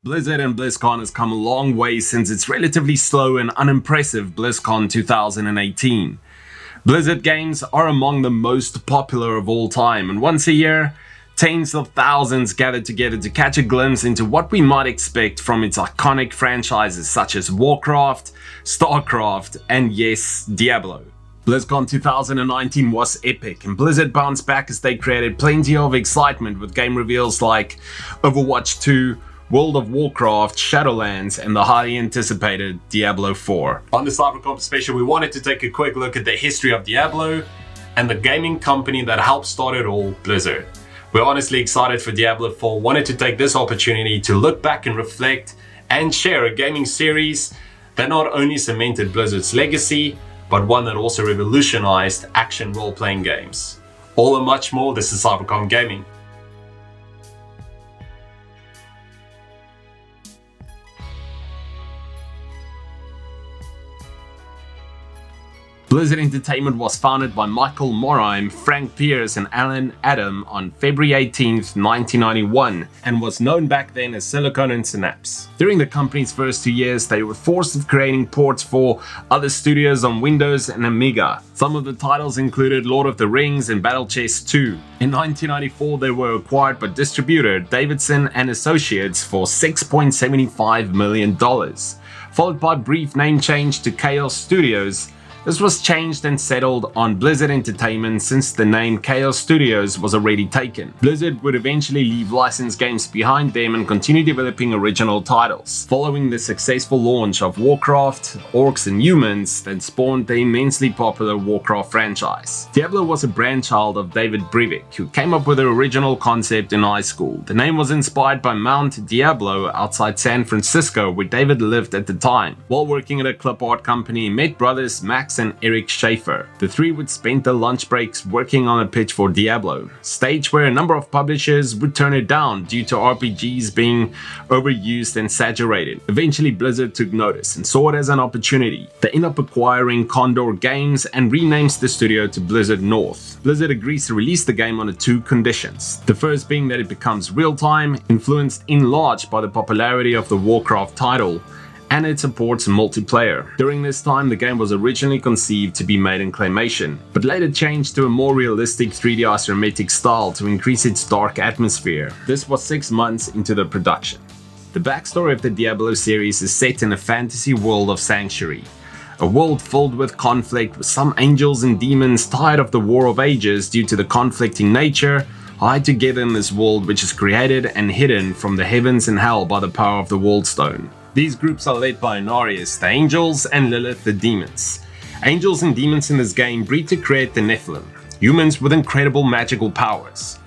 Blizzard and BlizzCon has come a long way since its relatively slow and unimpressive BlizzCon 2018. Blizzard games are among the most popular of all time, and once a year, tens of thousands gather together to catch a glimpse into what we might expect from its iconic franchises such as Warcraft, Starcraft, and yes, Diablo. BlizzCon 2019 was epic, and Blizzard bounced back as they created plenty of excitement with game reveals like Overwatch 2, World of Warcraft, Shadowlands, and the highly anticipated Diablo IV. On this Cybercom special, we wanted to take a quick look at the history of Diablo and the gaming company that helped start it all, Blizzard. We're honestly excited for Diablo IV, wanted to take this opportunity to look back and reflect and share a gaming series that not only cemented Blizzard's legacy, but one that also revolutionized action role-playing games. All and much more, this is Cybercom Gaming. Blizzard Entertainment was founded by Michael Morheim, Frank Pierce, and Alan Adam on February 18, 1991, and was known back then as Silicon and Synapse. During the company's first 2 years, they were forced with creating ports for other studios on Windows and Amiga. Some of the titles included Lord of the Rings and Battle Chess 2. In 1994, they were acquired by distributor Davidson and Associates for $6.75 million, followed by a brief name change to Chaos Studios. This was changed and settled on Blizzard Entertainment since the name Chaos Studios was already taken. Blizzard would eventually leave licensed games behind them and continue developing original titles. Following the successful launch of Warcraft, Orcs and Humans that spawned the immensely popular Warcraft franchise. Diablo was a brainchild of David Brivik, who came up with the original concept in high school. The name was inspired by Mount Diablo outside San Francisco, where David lived at the time. While working at a clip art company, he met brothers Max and Eric Schaefer. The three would spend their lunch breaks working on a pitch for Diablo, stage where a number of publishers would turn it down due to RPGs being overused and saturated. Eventually, Blizzard took notice and saw it as an opportunity. They end up acquiring Condor Games and renames the studio to Blizzard North. Blizzard agrees to release the game on two conditions. The first being that it becomes real-time, influenced in large by the popularity of the Warcraft title, and it supports multiplayer. During this time, the game was originally conceived to be made in claymation, but later changed to a more realistic 3D isometric style to increase its dark atmosphere. This was 6 months into the production. The backstory of the Diablo series is set in a fantasy world of Sanctuary, a world filled with conflict, with some angels and demons tired of the War of Ages due to the conflicting nature, hide together in this world which is created and hidden from the heavens and hell by the power of the World Stone. These groups are led by Inarius, the angels, and Lilith, the demons. Angels and demons in this game breed to create the Nephilim, humans with incredible magical powers.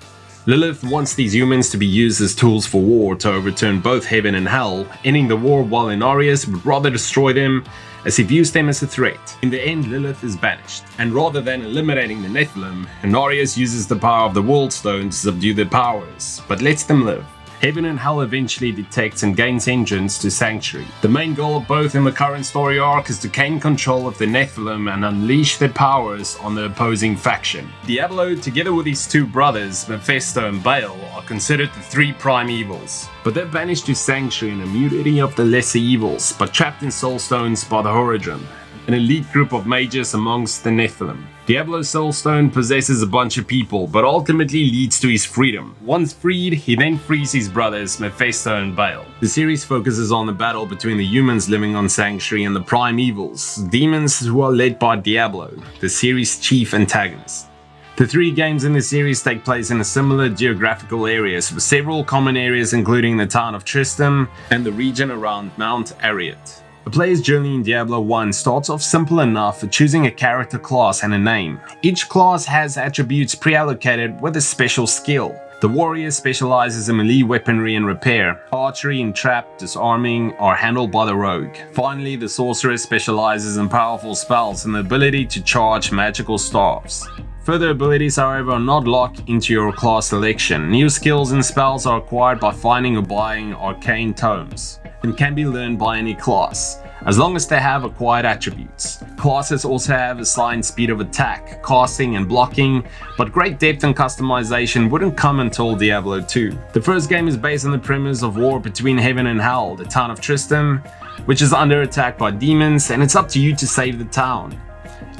Lilith wants these humans to be used as tools for war to overturn both heaven and hell, ending the war, while Inarius would rather destroy them as he views them as a threat. In the end, Lilith is banished, and rather than eliminating the Nephilim, Inarius uses the power of the World Stone to subdue their powers, but lets them live. Heaven and Hell eventually detects and gains entrance to Sanctuary. The main goal of both in the current story arc is to gain control of the Nephilim and unleash their powers on the opposing faction. Diablo, together with his two brothers, Mephisto and Baal, are considered the three prime evils. But they're banished to Sanctuary, an immunity of the lesser evils, but trapped in Soulstones by the Horadrim, an elite group of mages amongst the Nephilim. Diablo's Soulstone possesses a bunch of people, but ultimately leads to his freedom. Once freed, he then frees his brothers, Mephisto and Baal. The series focuses on the battle between the humans living on Sanctuary and the Prime Evils, demons who are led by Diablo, the series' chief antagonist. The three games in the series take place in similar geographical areas, with several common areas including the town of Tristram and the region around Mount Arreat. The player's journey in Diablo 1 starts off simple enough for choosing a character class and a name. Each class has attributes pre-allocated with a special skill. The warrior specializes in melee weaponry and repair. Archery and trap, disarming are handled by the rogue. Finally, the sorcerer specializes in powerful spells and the ability to charge magical staves. Further abilities, however, are not locked into your class selection. New skills and spells are acquired by finding or buying arcane tomes and can be learned by any class. as long as they have acquired attributes. Classes also have assigned speed of attack, casting and blocking, but great depth and customization wouldn't come until Diablo II. The first game is based on the premise of war between heaven and hell, the town of Tristan, which is under attack by demons, and it's up to you to save the town.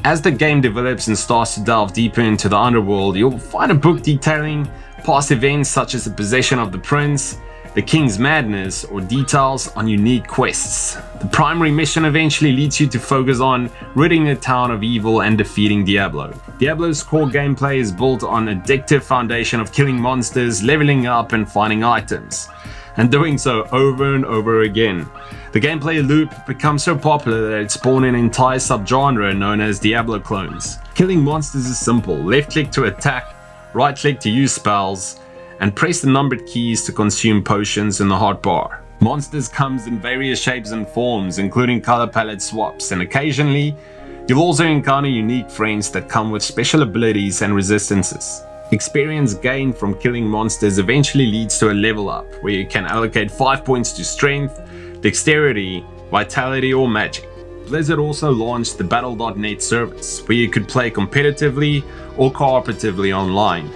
As the game develops and starts to delve deeper into the underworld, you'll find a book detailing past events such as the possession of the prince, the king's madness, or details on unique quests. The primary mission eventually leads you to focus on ridding the town of evil and defeating Diablo. Diablo's core gameplay is built on an addictive foundation of killing monsters, leveling up and finding items, and doing so over and over again. The gameplay loop becomes so popular that it spawned an entire subgenre known as Diablo clones. Killing monsters is simple: left click to attack, right click to use spells, and press the numbered keys to consume potions in the hotbar. Monsters comes in various shapes and forms, including color palette swaps, and occasionally you'll also encounter unique friends that come with special abilities and resistances. Experience gained from killing monsters eventually leads to a level up, where you can allocate 5 points to strength, dexterity, vitality, or magic. Blizzard also launched the Battle.net service, where you could play competitively or cooperatively online.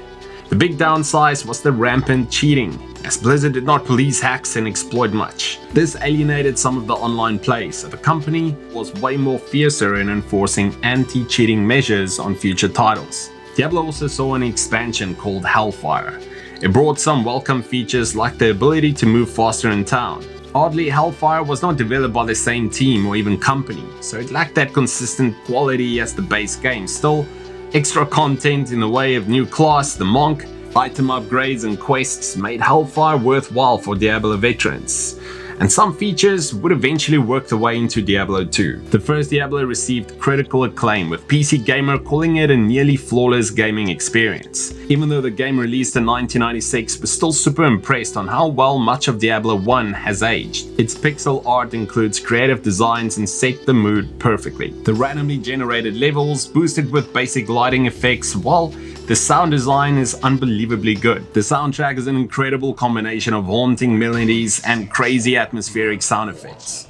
The big downside was the rampant cheating, as Blizzard did not police hacks and exploit much. This alienated some of the online play, so the company was way more fiercer in enforcing anti-cheating measures on future titles. Diablo also saw an expansion called Hellfire. It brought some welcome features like the ability to move faster in town. Oddly, Hellfire was not developed by the same team or even company, so it lacked that consistent quality as the base game. Still, extra content in the way of new class, the monk, item upgrades and quests made Hellfire worthwhile for Diablo veterans, and some features would eventually work their way into Diablo 2. The first Diablo received critical acclaim, with PC Gamer calling it a nearly flawless gaming experience. Even though the game released in 1996, we're still super impressed on how well much of Diablo 1 has aged. Its pixel art includes creative designs and set the mood perfectly. The randomly generated levels, boosted with basic lighting effects, while the sound design is unbelievably good. The soundtrack is an incredible combination of haunting melodies and crazy atmospheric sound effects.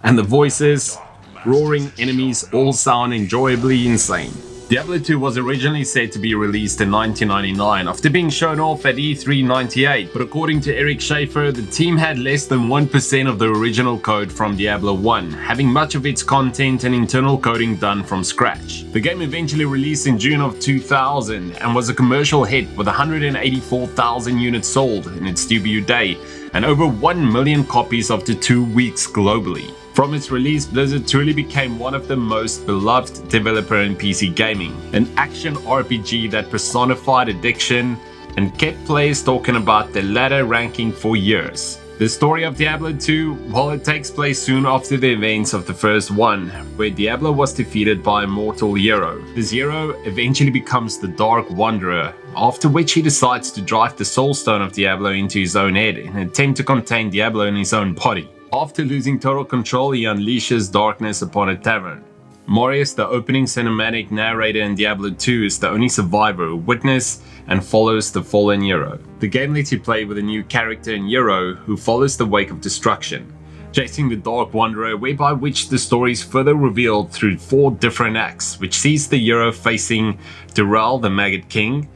And the voices, roaring enemies all sound enjoyably insane. Diablo 2 was originally set to be released in 1999 after being shown off at E3 98, but according to Eric Schaefer, the team had less than 1% of the original code from Diablo 1, having much of its content and internal coding done from scratch. The game eventually released in June of 2000 and was a commercial hit with 184,000 units sold in its debut day and over 1 million copies after 2 weeks globally. From its release, Blizzard truly became one of the most beloved developer in PC gaming, an action RPG that personified addiction and kept players talking about the ladder ranking for years. The story of Diablo 2, well, it takes place soon after the events of the first one, where Diablo was defeated by a mortal hero. This hero eventually becomes the Dark Wanderer, after which he decides to drive the Soul Stone of Diablo into his own head in an attempt to contain Diablo in his own body. After losing total control, he unleashes darkness upon a tavern. Marius, the opening cinematic narrator in Diablo 2, is the only survivor who witnesses and follows the fallen hero. The game lets you play with a new character in Hero who follows the wake of destruction, chasing the Dark Wanderer, whereby which the story is further revealed through 4 different acts, which sees the hero facing Durel, the Maggot King,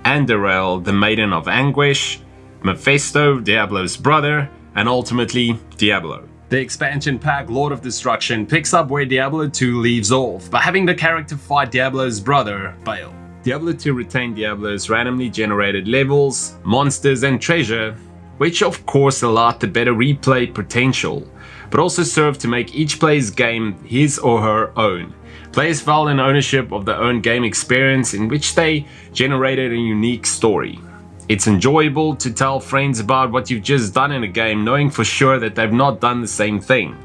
Andorel, the Maiden of Anguish, Mephisto, Diablo's brother, and ultimately Diablo. The expansion pack Lord of Destruction picks up where Diablo 2 leaves off, by having the character fight Diablo's brother, Baal. Diablo 2 retained Diablo's randomly generated levels, monsters and treasure, which of course allowed the better replay potential, but also served to make each player's game his or her own. Players felt in ownership of their own game experience, in which they generated a unique story. It's enjoyable to tell friends about what you've just done in a game, knowing for sure that they've not done the same thing.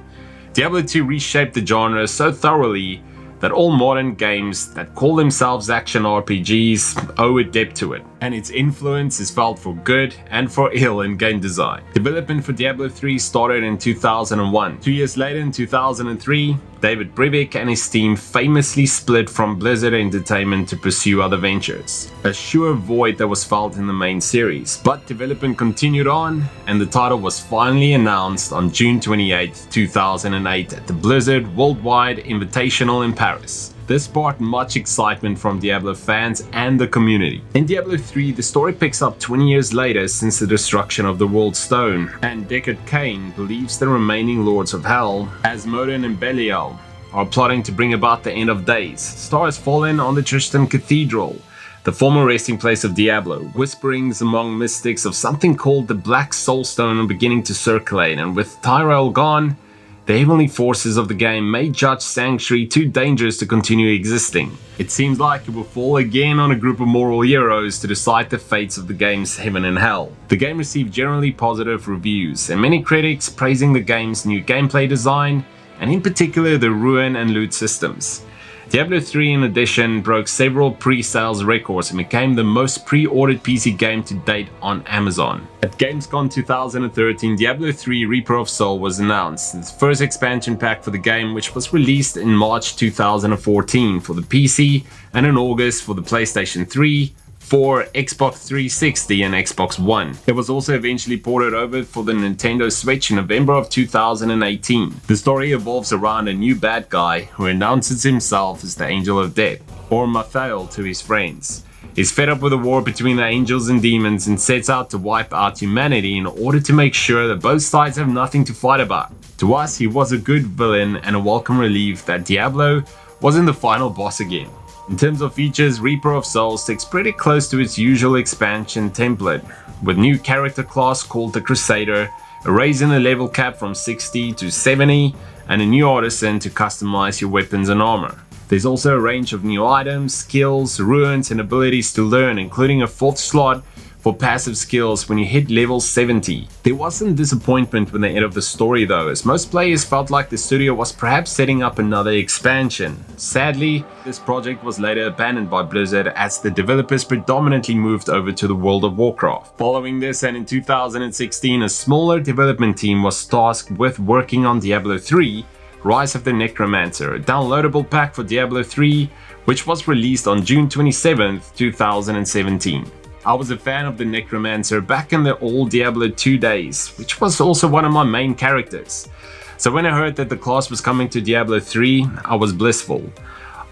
Diablo 2 reshaped the genre so thoroughly that all modern games that call themselves action RPGs owe a debt to it. and its influence is felt for good and for ill in game design. Development for Diablo III started in 2001. 2 years later, in 2003, David Brivik and his team famously split from Blizzard Entertainment to pursue other ventures, a sure void that was felt in the main series. But development continued on, and the title was finally announced on June 28, 2008 at the Blizzard Worldwide Invitational in Paris. This sparked much excitement from Diablo fans and the community. In Diablo 3, the story picks up 20 years later since the destruction of the World Stone, and Deckard Cain believes the remaining Lords of Hell, Asmodin and Belial, are plotting to bring about the end of days. Star has fallen on the Tristan Cathedral, the former resting place of Diablo. Whisperings among mystics of something called the Black Soulstone are beginning to circulate, and with Tyrell gone, the heavenly forces of the game may judge Sanctuary too dangerous to continue existing. It seems like it will fall again on a group of moral heroes to decide the fates of the game's heaven and hell. The game received generally positive reviews, and many critics praising the game's new gameplay design, and in particular the ruin and loot systems. Diablo III in addition broke several pre-sales records and became the most pre-ordered PC game to date on Amazon. At Gamescom 2013, Diablo III Reaper of Soul was announced, the first expansion pack for the game, which was released in March 2014 for the PC and in August for the PlayStation 3, 4, Xbox 360 and Xbox One. It was also eventually ported over for the Nintendo Switch in November of 2018. The story evolves around a new bad guy who announces himself as the Angel of Death, or Mathael to his friends. He's fed up with the war between the angels and demons and sets out to wipe out humanity in order to make sure that both sides have nothing to fight about. To us, he was a good villain and a welcome relief that Diablo wasn't the final boss again. In terms of features, Reaper of Souls sticks pretty close to its usual expansion template, with new character class called the Crusader, a raise in the level cap from 60 to 70, and a new artisan to customize your weapons and armor. There's also a range of new items, skills, runes, and abilities to learn, including a 4th slot for passive skills when you hit level 70. There wasn't disappointment with the end of the story though, as most players felt like the studio was perhaps setting up another expansion. Sadly, this project was later abandoned by Blizzard as the developers predominantly moved over to the World of Warcraft. Following this, and in 2016, a smaller development team was tasked with working on Diablo III, Rise of the Necromancer, a downloadable pack for Diablo III, which was released on June 27, 2017. I was a fan of the Necromancer back in the old Diablo 2 days, which was also one of my main characters. So when I heard that the class was coming to Diablo 3, I was blissful.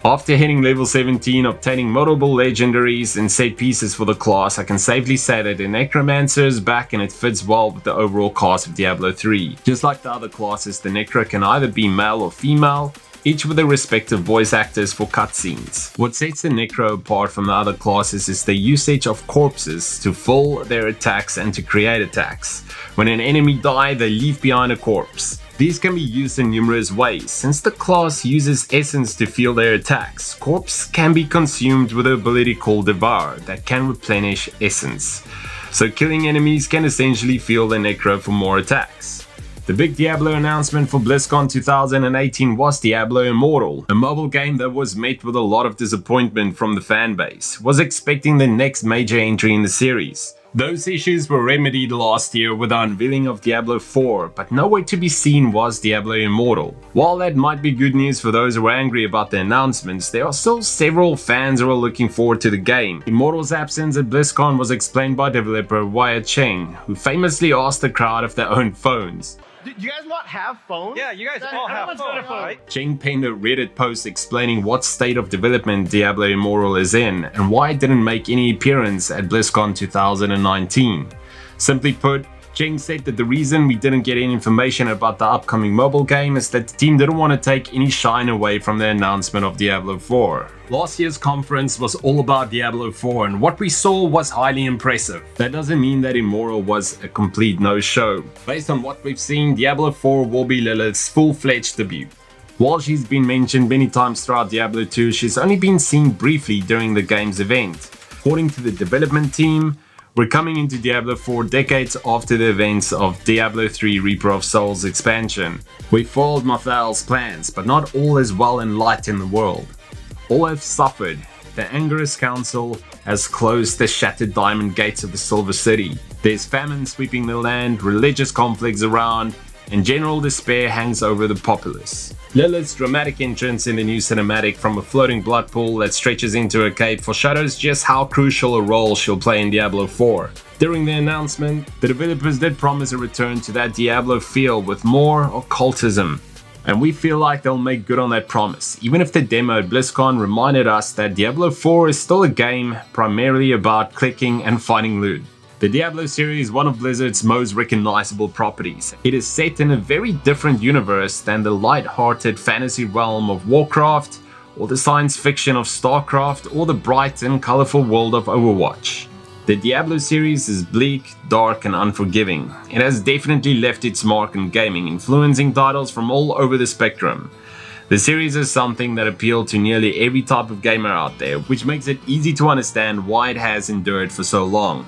After hitting level 17, obtaining multiple legendaries and set pieces for the class, I can safely say that the Necromancer is back and it fits well with the overall cast of Diablo 3. Just like the other classes, the Necro can either be male or female, each with their respective voice actors for cutscenes. What sets the Necro apart from the other classes is the usage of corpses to fill their attacks and to create attacks. When an enemy dies, they leave behind a corpse. These can be used in numerous ways. Since the class uses essence to fuel their attacks, corpse can be consumed with the ability called Devour that can replenish essence. So killing enemies can essentially fuel the Necro for more attacks. The big Diablo announcement for BlizzCon 2018 was Diablo Immortal, a mobile game that was met with a lot of disappointment from the fanbase, was expecting the next major entry in the series. Those issues were remedied last year with the unveiling of Diablo IV, but nowhere to be seen was Diablo Immortal. While that might be good news for those who are angry about the announcements, there are still several fans who are looking forward to the game. Immortal's absence at BlizzCon was explained by developer Wyatt Cheng, who famously asked the crowd if they owned phones. Do you guys not have phones? Yeah, you guys all have phones, right? Cheng penned a Reddit post explaining what state of development Diablo Immortal is in and why it didn't make any appearance at BlizzCon 2019. Simply put, Cheng said that the reason we didn't get any information about the upcoming mobile game is that the team didn't want to take any shine away from the announcement of Diablo IV. Last year's conference was all about Diablo IV, and what we saw was highly impressive. That doesn't mean that Immortal was a complete no-show. Based on what we've seen, Diablo IV will be Lilith's full-fledged debut. While she's been mentioned many times throughout Diablo 2, she's only been seen briefly during the game's event. According to the development team, we're coming into Diablo 4 decades after the events of Diablo 3 Reaper of Souls expansion. We foiled Mathael's plans, but not all is well and light in the world. All have suffered, the Angerous Council has closed the shattered diamond gates of the Silver City. There's famine sweeping the land, religious conflicts around, and general despair hangs over the populace. Lilith's dramatic entrance in the new cinematic from a floating blood pool that stretches into a cave foreshadows just how crucial a role she'll play in Diablo IV. During the announcement, the developers did promise a return to that Diablo feel with more occultism, and we feel like they'll make good on that promise, even if the demo at BlizzCon reminded us that Diablo IV is still a game primarily about clicking and finding loot. The Diablo series is one of Blizzard's most recognizable properties. It is set in a very different universe than the light-hearted fantasy realm of Warcraft, or the science fiction of StarCraft, or the bright and colorful world of Overwatch. The Diablo series is bleak, dark, and unforgiving. It has definitely left its mark in gaming, influencing titles from all over the spectrum. The series is something that appealed to nearly every type of gamer out there, which makes it easy to understand why it has endured for so long.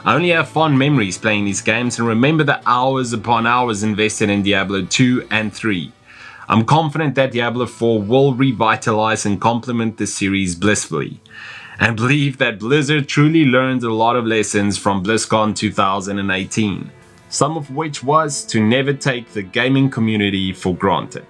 I only have fond memories playing these games and remember the hours upon hours invested in Diablo 2 and 3. I'm confident that Diablo 4 will revitalize and complement the series blissfully, and believe that Blizzard truly learned a lot of lessons from BlizzCon 2018, some of which was to never take the gaming community for granted.